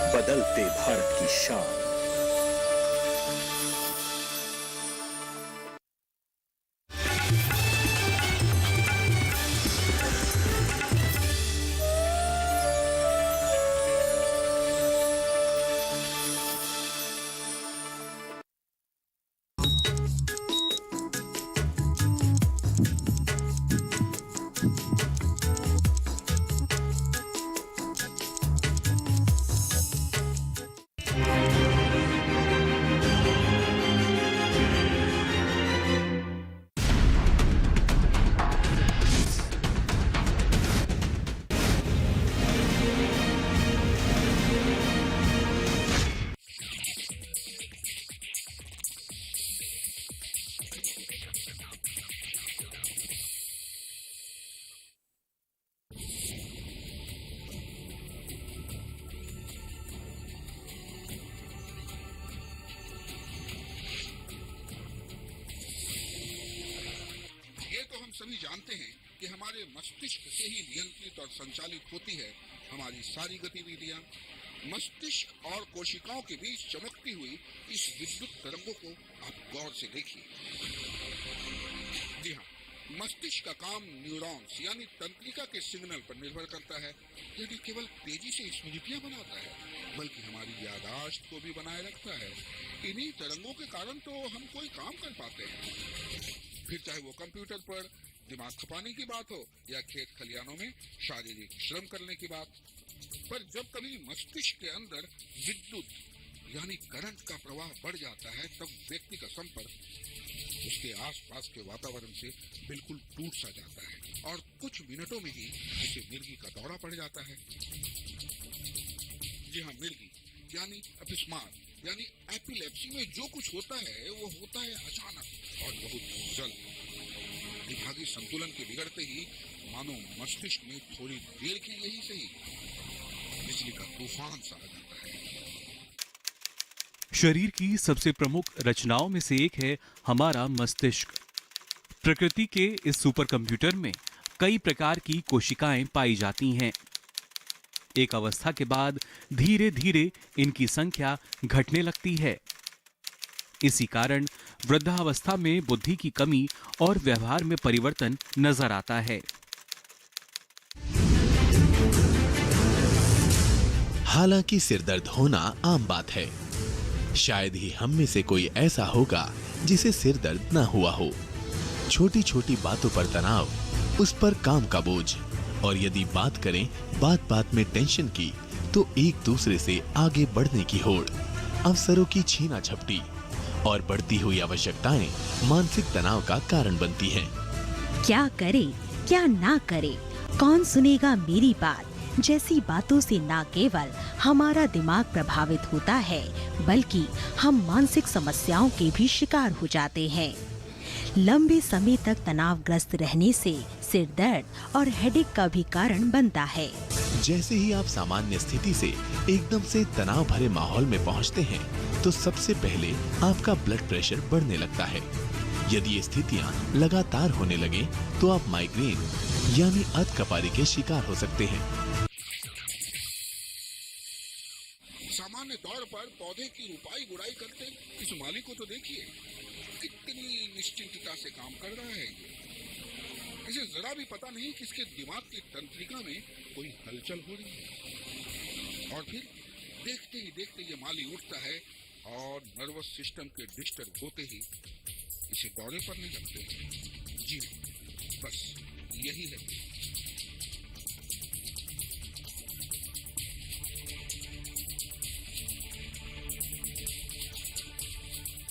बदलते भारत की शान। सभी जानते हैं कि हमारे मस्तिष्क से ही नियंत्रित और संचालित होती है हमारी सारी गतिविधियां। मस्तिष्क और कोशिकाओं के बीच चमकती हुई इस विद्युत तरंगों को आप गौर से देखिए। जी हाँ, मस्तिष्क का काम न्यूरॉन्स यानी तंत्रिका के सिग्नल पर निर्भर करता है। यदि केवल तेजी से स्मृतियां बनाता है, बल्कि हमारी याददाश्त को भी बनाए रखता है। इन्हीं तरंगों के कारण तो हम कोई काम कर पाते हैं, फिर चाहे वो कंप्यूटर पर दिमाग खपाने की बात हो या खेत खलियानों में शारीरिक श्रम करने की बात। पर जब कभी मस्तिष्क के अंदर विद्युत यानी करंट का प्रवाह बढ़ जाता है, तब व्यक्ति का संपर्क उसके आसपास के वातावरण से बिल्कुल टूट सा जाता है और कुछ मिनटों में ही उसे मिर्गी का दौरा पड़ जाता है। जी हाँ, मिर्गी यानी अपस्मार यानी एपिलेप्सी में जो कुछ होता है वो होता है अचानक और बहुत जल्द। दिमागी संतुलन के बिगड़ते ही मानो मस्तिष्क में थोड़ी देर के लिए ही सही बिजली का तूफान सा आ जाता है। शरीर की सबसे प्रमुख रचनाओं में से एक है हमारा मस्तिष्क। प्रकृति के इस सुपर कंप्यूटर में कई प्रकार की कोशिकाएं पाई जाती हैं। एक अवस्था के बाद धीरे धीरे इनकी संख्या घटने लगती है। इसी कारण वृद्धावस्था में बुद्धि की कमी और व्यवहार में परिवर्तन नजर आता है। हालांकि सिरदर्द होना आम बात है। शायद ही हम में से कोई ऐसा होगा जिसे सिरदर्द ना हुआ हो। छोटी छोटी बातों पर तनाव, उस पर काम का बोझ, और यदि बात करें बात बात में टेंशन की, तो एक दूसरे से आगे बढ़ने की होड़, अवसरों की छीना झपटी और बढ़ती हुई आवश्यकताएं मानसिक तनाव का कारण बनती हैं। क्या करे क्या ना करे, कौन सुनेगा मेरी बात जैसी बातों से न केवल हमारा दिमाग प्रभावित होता है, बल्कि हम मानसिक समस्याओं के भी शिकार हो जाते हैं। लंबे समय तक तनावग्रस्त रहने से सिर दर्द और हेडेक का भी कारण बनता है। जैसे ही आप सामान्य स्थिति से एकदम से तनाव भरे माहौल में पहुंचते हैं, तो सबसे पहले आपका ब्लड प्रेशर बढ़ने लगता है। यदि ये स्थितियां लगातार होने लगे, तो आप माइग्रेन यानी अधकपारी के शिकार हो सकते हैं। सामान्य तौर पर पौधे की रुपाई गुड़ाई करते इस माली को तो देखिए, कितनी निश्चिंतता से काम कर रहा है। इसे जरा भी पता नहीं कि इसके दिमाग की तंत्रिका में कोई हलचल हो रही है। और फिर देखते ही देखते ये माली उठता है और नर्वस सिस्टम के डिस्टर्ब होते ही इसे दौरे पड़ने लगते हैं। जी बस यही है।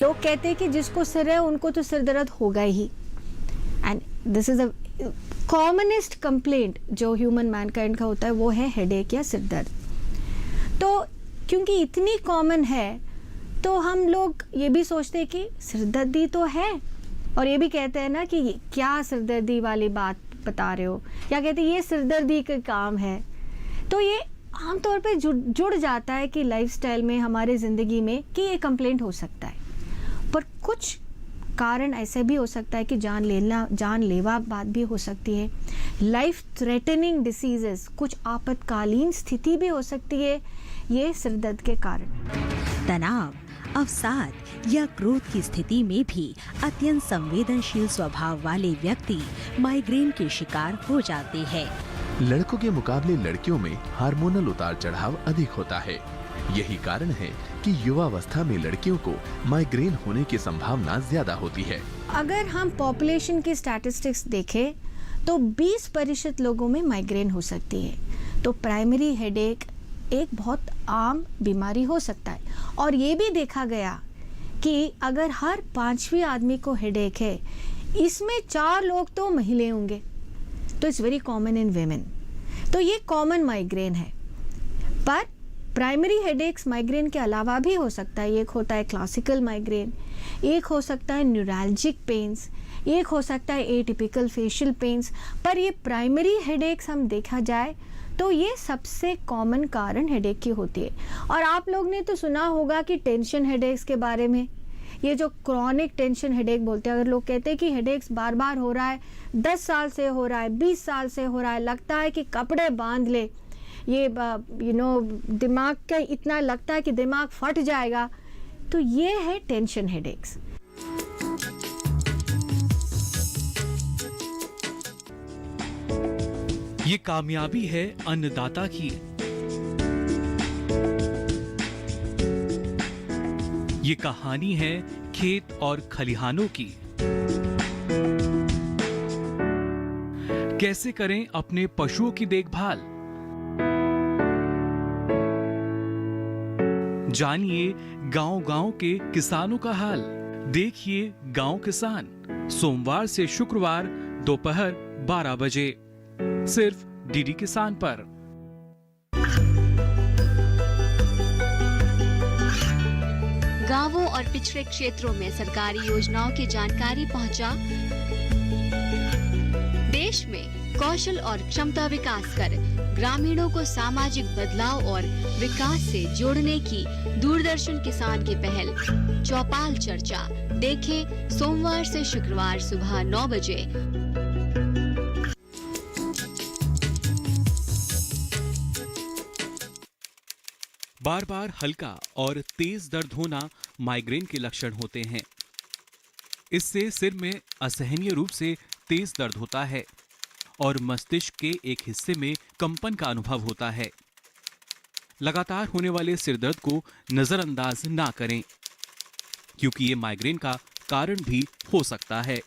लोग कहते हैं कि जिसको सिर है उनको तो सिर दर्द होगा ही, and this is a commonest complaint जो ह्यूमन मैनकाइंड का होता है, वो है हेडेक या सिर दर्द। तो क्योंकि इतनी कॉमन है, तो हम लोग ये भी सोचते हैं कि सिरदर्दी तो है, और ये भी कहते हैं ना कि क्या सिरदर्दी वाली बात बता रहे हो, या कहते हैं ये सिरदर्दी का काम है। तो ये आमतौर पे जुड़ जाता है कि लाइफस्टाइल में, हमारे ज़िंदगी में, कि ये कंप्लेंट हो सकता है। पर कुछ कारण ऐसे भी हो सकता है कि जानलेवा बात भी हो सकती है। लाइफ थ्रेटनिंग डिसीजेस, कुछ आपातकालीन स्थिति भी हो सकती है ये सिरदर्द के कारण। तनाव, अवसाद या क्रोध की स्थिति में भी अत्यंत संवेदनशील स्वभाव वाले व्यक्ति माइग्रेन के शिकार हो जाते हैं। लड़कों के मुकाबले लड़कियों में हार्मोनल उतार चढ़ाव अधिक होता है। यही कारण है कि युवावस्था में लड़कियों को माइग्रेन होने की संभावना ज्यादा होती है। अगर हम पॉपुलेशन की स्टैटिस्टिक्स देखें तो 20% लोगों में माइग्रेन हो सकती है। तो प्राइमरी हेडेक एक बहुत आम बीमारी हो सकता है। और ये भी देखा गया कि अगर हर 5वें आदमी को हेडेक है, इसमें 4 लोग तो महिला होंगे। तो it's very common in women. तो ये कॉमन माइग्रेन है। पर प्राइमरी हेडेक्स माइग्रेन के अलावा भी हो सकता है। एक होता है क्लासिकल माइग्रेन, एक हो सकता है न्यूरैल्जिक पेन्स, एक हो सकता है एटिपिकल फेशियल पेन्स। पर ये प्राइमरी हेडेक्स हम देखा जाए तो ये सबसे कॉमन कारण हेडेक की होती है। और आप लोग ने तो सुना होगा कि टेंशन हेडेक्स के बारे में, ये जो क्रॉनिक टेंशन हेडेक बोलते हैं। अगर लोग कहते हैं कि हेडेक्स बार बार हो रहा है, 10 साल से हो रहा है, 20 साल से हो रहा है, लगता है कि कपड़े बांध ले, ये दिमाग का इतना लगता है कि दिमाग फट जाएगा, तो ये है टेंशन हेडेक्स। ये कामयाबी है अन्नदाता की। ये कहानी है खेत और खलिहानों की। कैसे करें अपने पशुओं की देखभाल, जानिए गांव-गांव के किसानों का हाल। देखिए गांव किसान, सोमवार से शुक्रवार दोपहर 12 बजे सिर्फ डीडी किसान पर। गांवों और पिछड़े क्षेत्रों में सरकारी योजनाओं की जानकारी पहुंचा। देश में कौशल और क्षमता विकास कर ग्रामीणों को सामाजिक बदलाव और विकास से जोड़ने की दूरदर्शन किसान की पहल चौपाल चर्चा देखें सोमवार से शुक्रवार सुबह 9 बजे। बार बार हल्का और तेज दर्द होना माइग्रेन के लक्षण होते हैं। इससे सिर में असहनीय रूप से तेज दर्द होता है और मस्तिष्क के एक हिस्से में कंपन का अनुभव होता है। लगातार होने वाले सिर दर्द को नजरअंदाज ना करें, क्योंकि ये माइग्रेन का कारण भी हो सकता है।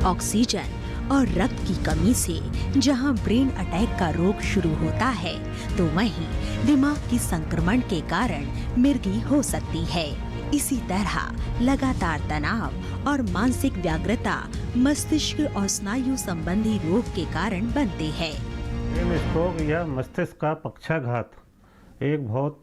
ऑक्सीजन और रक्त की कमी से जहां ब्रेन अटैक का रोग शुरू होता है, तो वहीं दिमाग की संक्रमण के कारण मिर्गी हो सकती है। इसी तरह लगातार तनाव और मानसिक व्याग्रता मस्तिष्क और स्नायु संबंधी रोग के कारण बनते हैं। ब्रेन स्ट्रोक या मस्तिष्क का पक्षाघात एक बहुत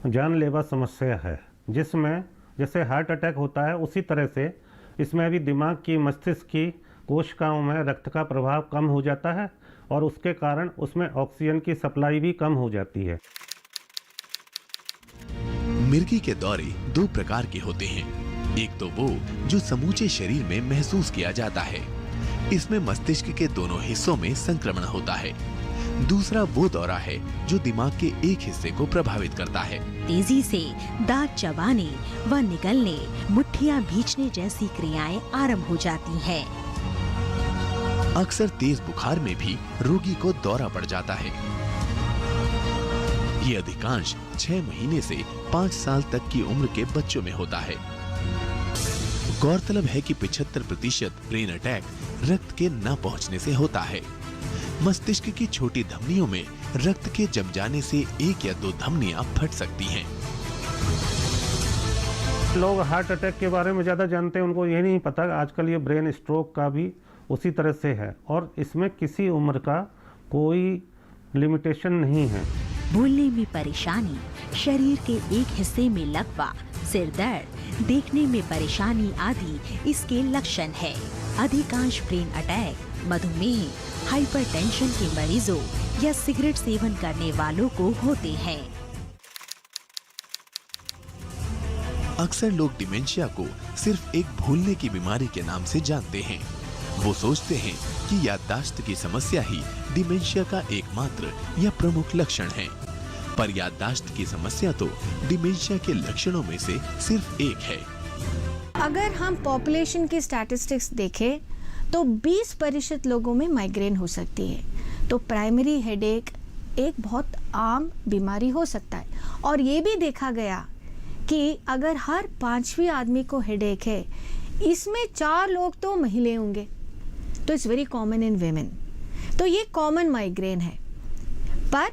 जानलेवा समस्या है, जिसमें जैसे हार्ट अटैक होता है उसी तरह से इसमें भी दिमाग की मस्तिष्क की कोशिकाओं में रक्त का प्रभाव कम हो जाता है और उसके कारण उसमें ऑक्सीजन की सप्लाई भी कम हो जाती है। मिर्गी के दौरे 2 प्रकार के होते हैं। एक तो वो जो समूचे शरीर में महसूस किया जाता है, इसमें मस्तिष्क के दोनों हिस्सों में संक्रमण होता है। दूसरा वो दौरा है जो दिमाग के एक हिस्से को प्रभावित करता है। तेजी से दांत चबाने व निगलने, मुट्ठियां भींचने जैसी क्रियाएं आरंभ हो जाती हैं। अक्सर तेज बुखार में भी रोगी को दौरा पड़ जाता है। ये अधिकांश 6 महीने से 5 साल तक की उम्र के बच्चों में होता है। गौरतलब है कि 75% ब्रेन अटैक रक्त के न पहुंचने से होता है। मस्तिष्क की छोटी धमनियों में रक्त के जम जाने से 1 या 2 धमनियां फट सकती हैं। लोग हार्ट अटैक के बारे में ज़्यादा जानते हैं, उनको ये नहीं पता आजकल ये ब्रेन स्ट्रोक का भी उसी तरह से है और इसमें किसी उम्र का कोई लिमिटेशन नहीं है। बोलने में परेशानी, शरीर के एक हिस्से में लकवा, सिर दर्द, देखने में परेशानी आदि इसके लक्षण है। अधिकांश ब्रेन अटैक मधुमेह, हाइपरटेंशन के मरीजों या सिगरेट सेवन करने वालों को होते हैं। अक्सर लोग डिमेंशिया को सिर्फ एक भूलने की बीमारी के नाम से जानते हैं। वो सोचते हैं कि याददाश्त की समस्या ही डिमेंशिया का एकमात्र या प्रमुख लक्षण है, पर याददाश्त की समस्या तो डिमेंशिया के लक्षणों में से सिर्फ एक है। अगर हम पॉपुलेशन की स्टैटिस्टिक्स देखें तो 20% लोगों में माइग्रेन हो सकती है। तो प्राइमरी हेडेक एक बहुत आम बीमारी हो सकता है, और ये भी देखा गया कि अगर हर 5वें आदमी को हेडेक है, इसमें 4 लोग तो महिलाएं होंगे। तो it's very common in women. तो ये कॉमन माइग्रेन है। पर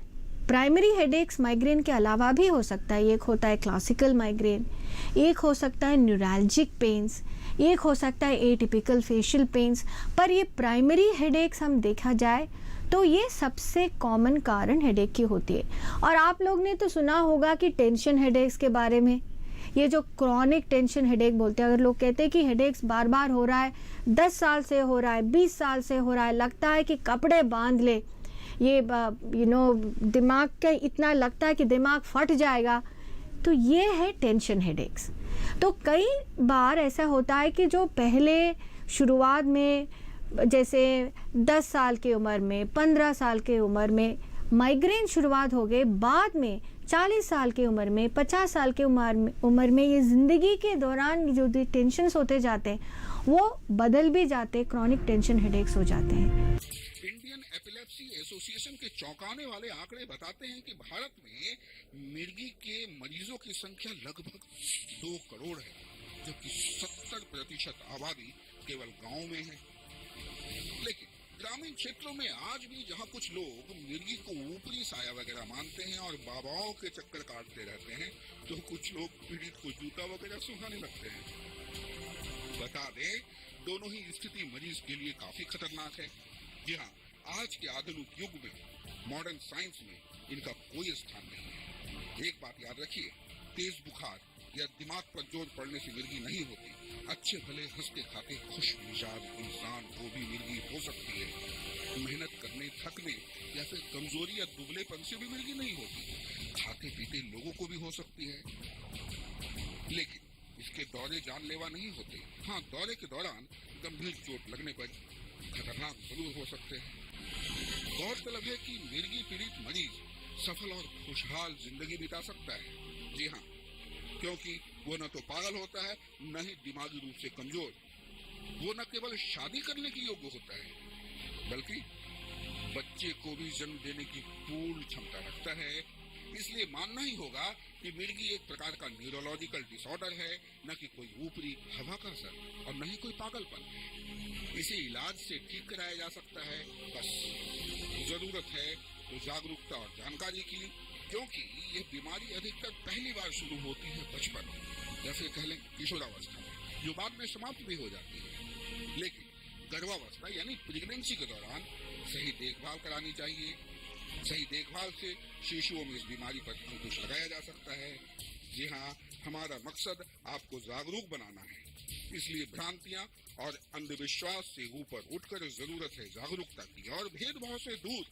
प्राइमरी हेडेक्स माइग्रेन के अलावा भी हो सकता है। एक होता है क्लासिकल माइग्रेन, एक हो सकता है न्यूरैल्जिक पेन्स, एक हो सकता है एटिपिकल फेशियल पेन्स। पर ये प्राइमरी हेडेक्स हम देखा जाए तो ये सबसे कॉमन कारण हेडेक की होती है। और आप लोग ने तो सुना होगा कि टेंशन हेडेक्स के बारे में, ये जो क्रॉनिक टेंशन हेडेक बोलते हैं। अगर लोग कहते हैं कि हेडेक्स बार बार हो रहा है, 10 साल से हो रहा है, 20 साल से हो रहा है, लगता है कि कपड़े बांध ले, ये दिमाग का इतना लगता है कि दिमाग फट जाएगा, तो ये है टेंशन हेडेक्स। तो कई बार ऐसा होता है कि जो पहले शुरुआत में जैसे 10 साल की उम्र में, 15 साल की उम्र में माइग्रेन शुरुआत हो गए, बाद में 40 साल की उम्र में, 50 साल की उम्र में ये ज़िंदगी के दौरान जो टेंशन्स होते जाते हैं वो बदल भी जाते, क्रॉनिक टेंशन हेडेक्स हो जाते हैं। इंडियन एपिलेप्सी एसोसिएशन के चौंकाने वाले आंकड़े बताते हैं कि भारत में मिर्गी के मरीजों की संख्या लगभग 2 करोड़ है, जबकि 70% आबादी केवल गांव में है। लेकिन ग्रामीण क्षेत्रों में आज भी जहां कुछ लोग मिर्गी को ऊपरी साया वगैरह मानते हैं और बाबाओं के चक्कर काटते रहते हैं, तो कुछ लोग पीड़ित को जूता वगैरह सुनाने लगते हैं। बता दें, दोनों ही स्थिति मरीज के लिए काफी खतरनाक है। जी हाँ, आज के आधुनिक युग में, मॉडर्न साइंस में इनका कोई स्थान नहीं है। एक बात याद रखिए, तेज बुखार या दिमाग पर जोर पड़ने से मिर्गी नहीं होती। अच्छे भले हंसते खाते खुश मिजाज इंसान को भी मिर्गी हो सकती है। मेहनत करने, थकने या फिर कमजोरी या दुबलेपन से भी मिर्गी नहीं होती। खाते पीते लोगों को भी हो सकती है, लेकिन इसके दौरे जानलेवा नहीं होते। हाँ, दौरे के दौरान गंभीर चोट लगने पर खतरनाक जरूर हो सकते हैं। गौरतलब है कि मिर्गी पीड़ित मरीज सफल और खुशहाल जिंदगी बिता सकता है। जी हाँ, क्योंकि वो न तो पागल होता है, न ही दिमागी रूप से कमजोर। वो न केवल शादी करने के योग्य होता है, बल्कि बच्चे को भी जन्म देने की पूर्ण क्षमता रखता है। इसलिए मानना ही होगा कि मिर्गी एक प्रकार का न्यूरोलॉजिकल डिसऑर्डर है, न कि कोई ऊपरी हवा का असर और न ही कोई पागलपन। इसे इलाज से ठीक कराया जा सकता है। बस जरूरत है तो जागरूकता और जानकारी की, क्योंकि ये बीमारी अधिकतर पहली बार शुरू होती है बचपन या फिर कह लें किशोरावस्था में, जो बाद में समाप्त भी हो जाती है। लेकिन गर्भावस्था यानी प्रेगनेंसी के दौरान सही देखभाल करानी चाहिए। सही देखभाल से शिशुओं में इस बीमारी पर अंकुश लगाया जा सकता है। जी हाँ, हमारा मकसद आपको जागरूक बनाना है। इसलिए भ्रांतियां और अंधविश्वास से ऊपर उठकर जरूरत है जागरूकता की और भेदभाव से दूर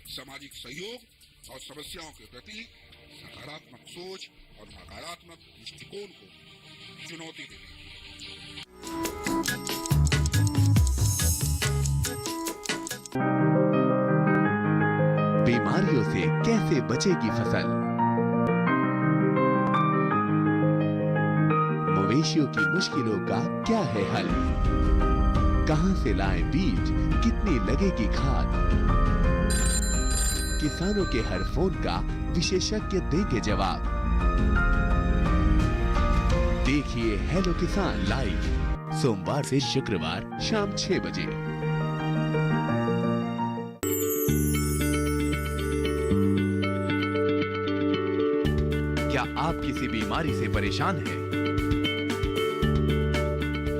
सामाजिक सहयोग और समस्याओं के प्रति सकारात्मक सोच और नकारात्मक दृष्टिकोण को चुनौती देने। बीमारियों से कैसे बचेगी फसल? मवेशियों की मुश्किलों का क्या है हल? कहां से लाएं बीज, कितनी लगेगी खाद? किसानों के हर फोन का विशेषज्ञ देंगे जवाब। देखिए हेलो किसान लाइव सोमवार से शुक्रवार शाम 6 बजे। क्या आप किसी बीमारी से परेशान हैं?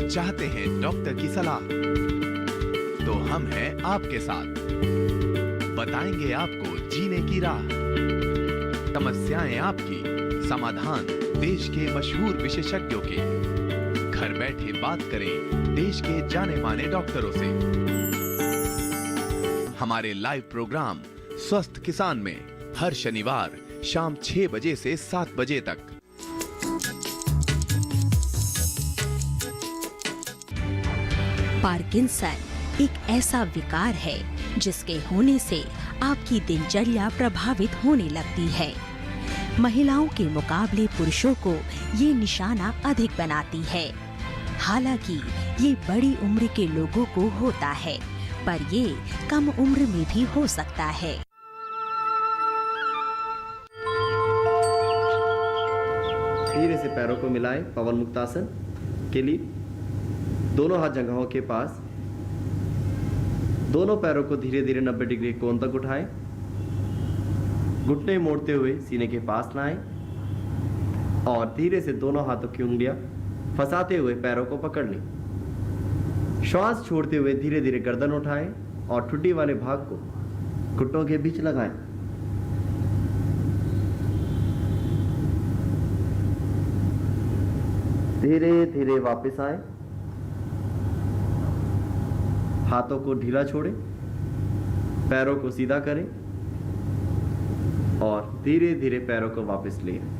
चाहते हैं डॉक्टर की सलाह? तो हम हैं आपके साथ। बताएंगे आपको जीने की राह। समस्याएं आपकी, समाधान देश के मशहूर विशेषज्ञों के। घर बैठे बात करें देश के जाने माने डॉक्टरों से। हमारे लाइव प्रोग्राम स्वस्थ किसान में हर शनिवार शाम 6 बजे से 7 बजे तक। पार्किंसन एक ऐसा विकार है जिसके होने से आपकी दिनचर्या प्रभावित होने लगती है। महिलाओं के मुकाबले पुरुषों को ये निशाना अधिक बनाती है। हालांकि ये बड़ी उम्र के लोगों को होता है, पर ये कम उम्र में भी हो सकता है। धीरे से पैरों को मिलाएं पवन मुक्तासन के लिए। दोनों हाथ जंघों के पास, दोनों पैरों को धीरे धीरे 90 डिग्री कोण तक उठाएं। घुटने मोड़ते हुए सीने के पास लाएं और धीरे से दोनों हाथों की उंगलियां फंसाते हुए पैरों को पकड़ लें। श्वास छोड़ते हुए धीरे धीरे गर्दन उठाएं और ठुड्डी वाले भाग को घुटनों के बीच लगाएं। धीरे धीरे वापस आएं। हाथों को ढीला छोड़ें, पैरों को सीधा करें और धीरे धीरे पैरों को वापस ले आएं।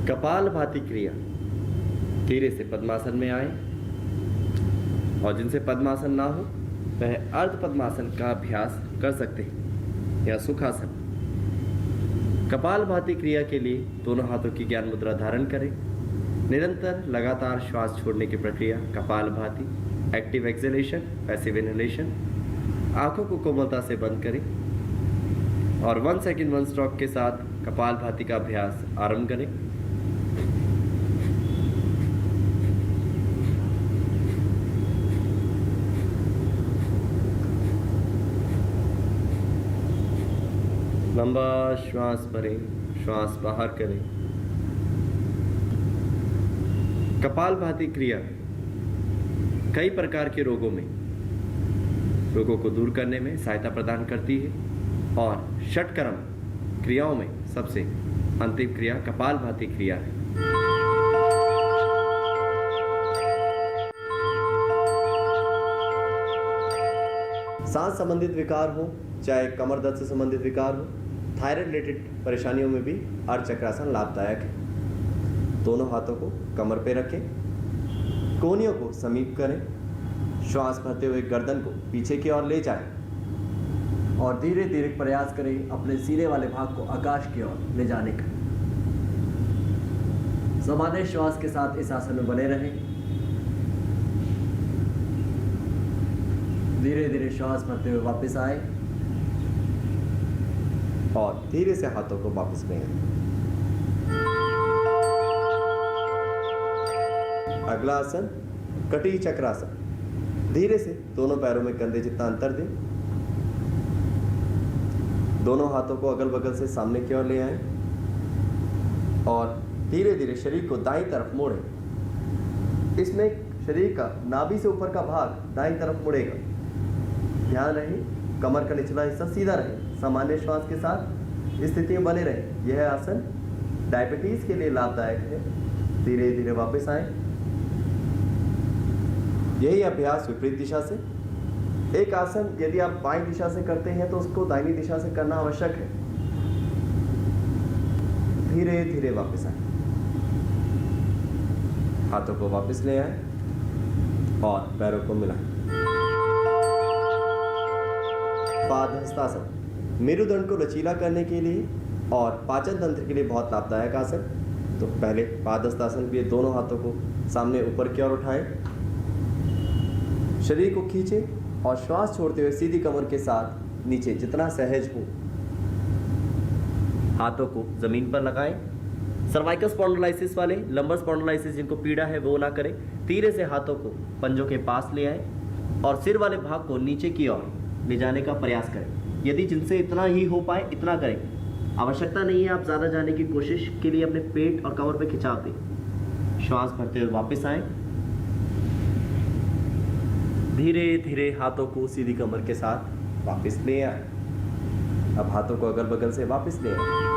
कपालभाति क्रिया। धीरे से पद्मासन में आए और जिनसे पद्मासन ना हो वह अर्ध पद्मासन का अभ्यास कर सकते हैं या सुखासन। कपालभाति क्रिया के लिए दोनों हाथों की ज्ञान मुद्रा धारण करें। निरंतर लगातार श्वास छोड़ने की प्रक्रिया kapalbhati, active acceleration, passive inhalation. आंखों को कोमलता से बंद करें और 1 सेकंड 1 स्ट्रोक के साथ कपालभाति का अभ्यास आरंभ करें। लंबा श्वास भरें, श्वास बाहर करें। कपालभाति क्रिया कई प्रकार के रोगों को दूर करने में सहायता प्रदान करती है और षटकर्म क्रियाओं में सबसे अंतिम क्रिया कपालभाति क्रिया है। सांस संबंधित विकार हो, चाहे कमर दर्द से संबंधित विकार हो, थायराइड रिलेटेड परेशानियों में भी अर्ध चक्रासन लाभदायक है। दोनों हाथों को कमर पे रखें, कोहनियों को समीप करें, श्वास भरते हुए गर्दन को पीछे की ओर ले जाएं और धीरे धीरे प्रयास करें अपने सीने वाले भाग को आकाश की ओर ले जाने का। सामान्य श्वास के साथ इस आसन में बने रहें। धीरे धीरे श्वास भरते हुए वापस आए और धीरे से हाथों को वापस ले आए। अगला आसन कटी चक्रासन। धीरे से दोनों पैरों में कंधे जितना अंतर दें। दोनों हाथों को अगल बगल से सामने की ओर ले आएं और धीरे धीरे शरीर को दाईं तरफ मोड़ें। इसमें शरीर का नाभि से ऊपर का भाग दाईं तरफ मुड़ेगा। ध्यान रहे कमर का निचला हिस्सा सीधा रहे। सामान्य श्वास के साथ स्थिति में बने रहे। यह आसन डायबिटीज के लिए लाभदायक है। धीरे धीरे वापस आए। यही अभ्यास विपरीत दिशा से। एक आसन यदि आप बाईं दिशा से करते हैं तो उसको दाहिनी दिशा से करना आवश्यक है। धीरे धीरे वापस आए। हाथों को वापस ले आए और पैरों को मिलाएं। पादहस्तासन मेरुदंड को लचीला करने के लिए और पाचन तंत्र के लिए बहुत लाभदायक आसन। तो पहले पादहस्तासन के लिए दोनों हाथों को सामने ऊपर की ओर उठाएं, शरीर को खींचें और श्वास छोड़ते हुए सीधी कमर के साथ नीचे जितना सहज हो हाथों को जमीन पर लगाएं। सर्वाइकल स्पॉन्डिलाइसिस वाले, लंबर स्पॉन्डिलाइसिस जिनको पीड़ा है वो ना करें। धीरे से हाथों को पंजों के पास ले आएं और सिर वाले भाग को नीचे की ओर ले जाने का प्रयास करें। यदि जिनसे इतना ही हो पाए इतना करें। आवश्यकता नहीं है आप ज़्यादा जाने की कोशिश के लिए अपने पेट और कमर पे खिंचाव दें। श्वास भरते हुए वापस आएं। धीरे धीरे हाथों को सीधी कमर के साथ वापस ले आए। अब हाथों को अगल बगल से वापस ले आए।